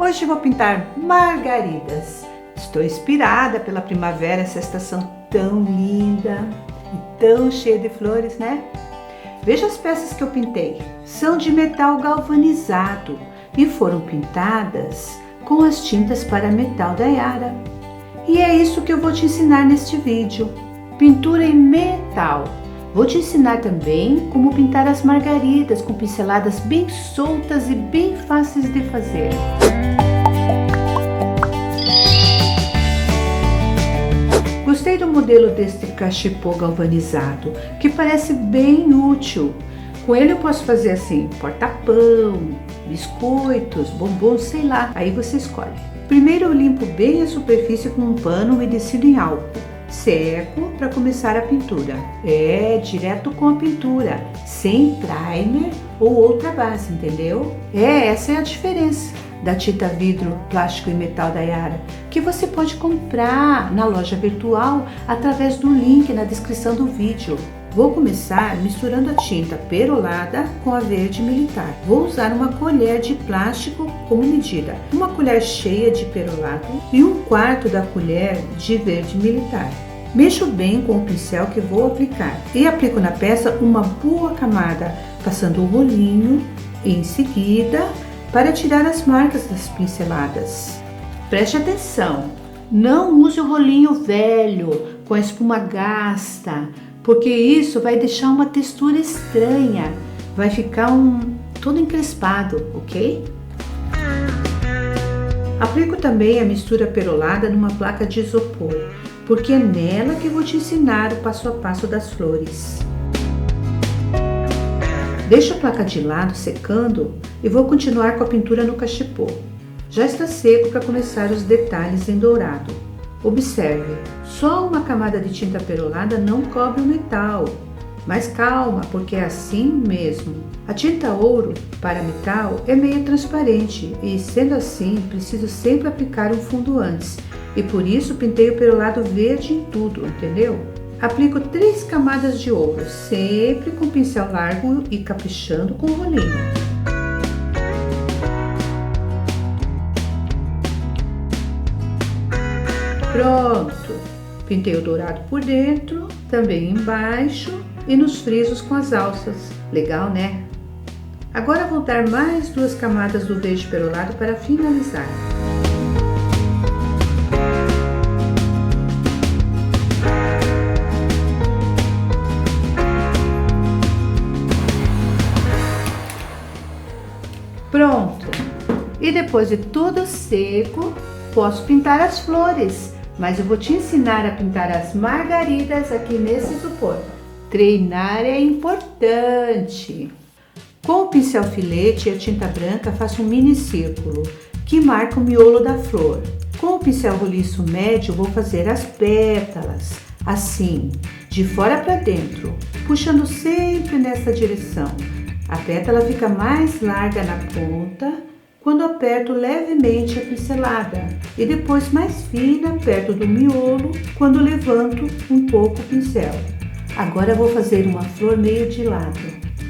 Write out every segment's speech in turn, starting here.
Hoje vou pintar margaridas. Estou inspirada pela primavera, essa estação tão linda e tão cheia de flores, né? Veja as peças que eu pintei. São de metal galvanizado e foram pintadas com as tintas para metal da Yara. E é isso que eu vou te ensinar neste vídeo. Pintura em metal. Vou te ensinar também como pintar as margaridas com pinceladas bem soltas e bem fáceis de fazer. Gostei do modelo deste cachepô galvanizado, que parece bem útil. Com ele eu posso fazer assim, porta-pão, biscoitos, bombons, sei lá, aí você escolhe. Primeiro eu limpo bem a superfície com um pano umedecido em álcool. Seco para começar a pintura. Direto com a pintura, sem primer ou outra base, entendeu? Essa é a diferença da tinta vidro, plástico e metal da Yara, que você pode comprar na loja virtual através do link na descrição do vídeo. Vou começar misturando a tinta perolada com a verde militar. Vou usar uma colher de plástico como medida, uma colher cheia de perolado e 1/4 da colher de verde militar. Mexo bem com o pincel que vou aplicar e aplico na peça uma boa camada, passando o rolinho em seguida para tirar as marcas das pinceladas. Preste atenção, não use o rolinho velho com a espuma gasta, porque isso vai deixar uma textura estranha, vai ficar todo encrespado, ok? Aplico também a mistura perolada numa placa de isopor, porque é nela que vou te ensinar o passo a passo das flores. Deixo a placa de lado secando e vou continuar com a pintura no cachepô. Já está seco para começar os detalhes em dourado. Observe, só uma camada de tinta perolada não cobre o metal. Mas calma, porque é assim mesmo. A tinta ouro para metal é meio transparente e, sendo assim, preciso sempre aplicar um fundo antes. E por isso pintei o perolado verde em tudo, entendeu? Aplico 3 camadas de ouro, sempre com pincel largo e caprichando com o rolinho. Pronto! Pintei o dourado por dentro, também embaixo e nos frisos com as alças. Legal, né? Agora vou dar mais 2 camadas do verde perolado para finalizar. Pronto! E depois de tudo seco, posso pintar as flores, mas eu vou te ensinar a pintar as margaridas aqui nesse isopor. Treinar é importante! Com o pincel filete e a tinta branca, faço um mini círculo que marca o miolo da flor. Com o pincel roliço médio, vou fazer as pétalas, assim, de fora para dentro, puxando sempre nessa direção. A pétala fica mais larga na ponta quando aperto levemente a pincelada e depois mais fina perto do miolo quando levanto um pouco o pincel. Agora vou fazer uma flor meio de lado.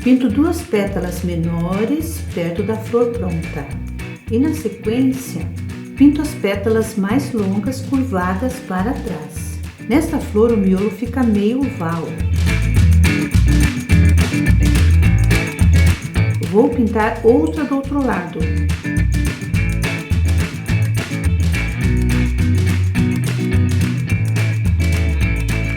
Pinto 2 pétalas menores perto da flor pronta e na sequência pinto as pétalas mais longas curvadas para trás. Nesta flor o miolo fica meio oval. Vou pintar outra do outro lado.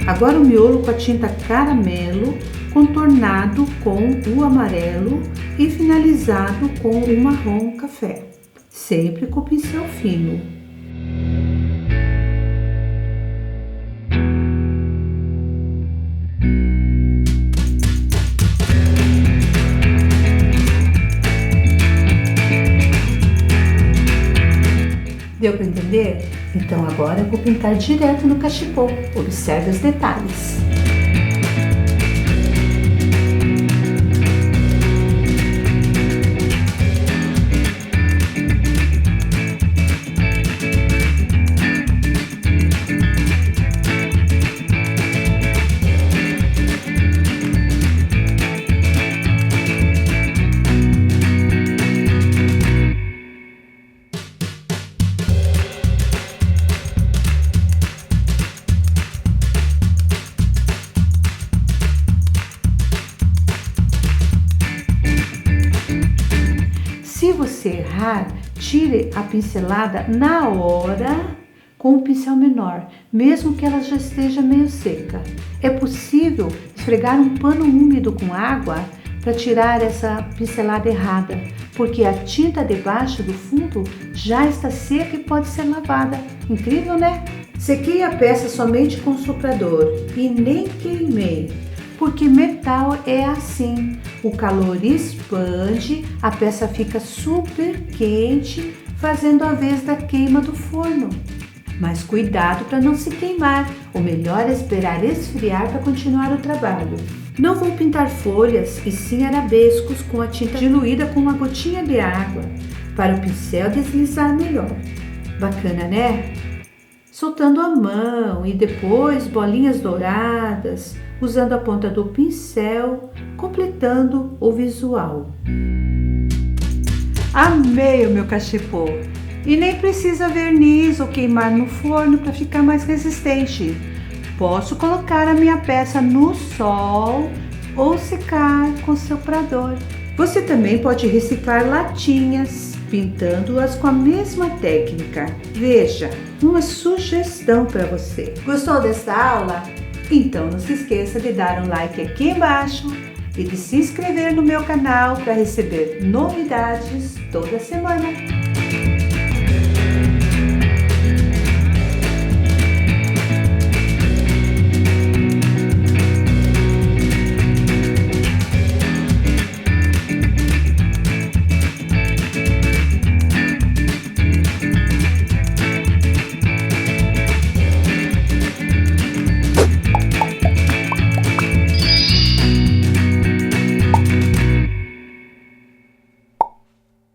Agora o miolo com a tinta caramelo, contornado com o amarelo e finalizado com o marrom café, sempre com o pincel fino. Deu para entender? Então agora eu vou pintar direto no cachepô. Observe os detalhes. tire a pincelada na hora com o pincel menor, mesmo que ela já esteja meio seca. É possível esfregar um pano úmido com água para tirar essa pincelada errada, porque a tinta debaixo do fundo já está seca e pode ser lavada. Incrível, né? Sequei a peça somente com o soprador e nem queimei, porque metal é assim. O calor expande, a peça fica super quente, fazendo a vez da queima do forno. Mas cuidado para não se queimar, o melhor é esperar esfriar para continuar o trabalho. Não vou pintar folhas e sim arabescos com a tinta diluída com uma gotinha de água, para o pincel deslizar melhor. Bacana, né? Soltando a mão e depois bolinhas douradas, usando a ponta do pincel, completando o visual. Amei o meu cachepô! E nem precisa verniz ou queimar no forno para ficar mais resistente. Posso colocar a minha peça no sol ou secar com soprador. Você também pode reciclar latinhas, pintando-as com a mesma técnica. Veja, uma sugestão para você. Gostou desta aula? Então não se esqueça de dar um like aqui embaixo e de se inscrever no meu canal para receber novidades toda semana.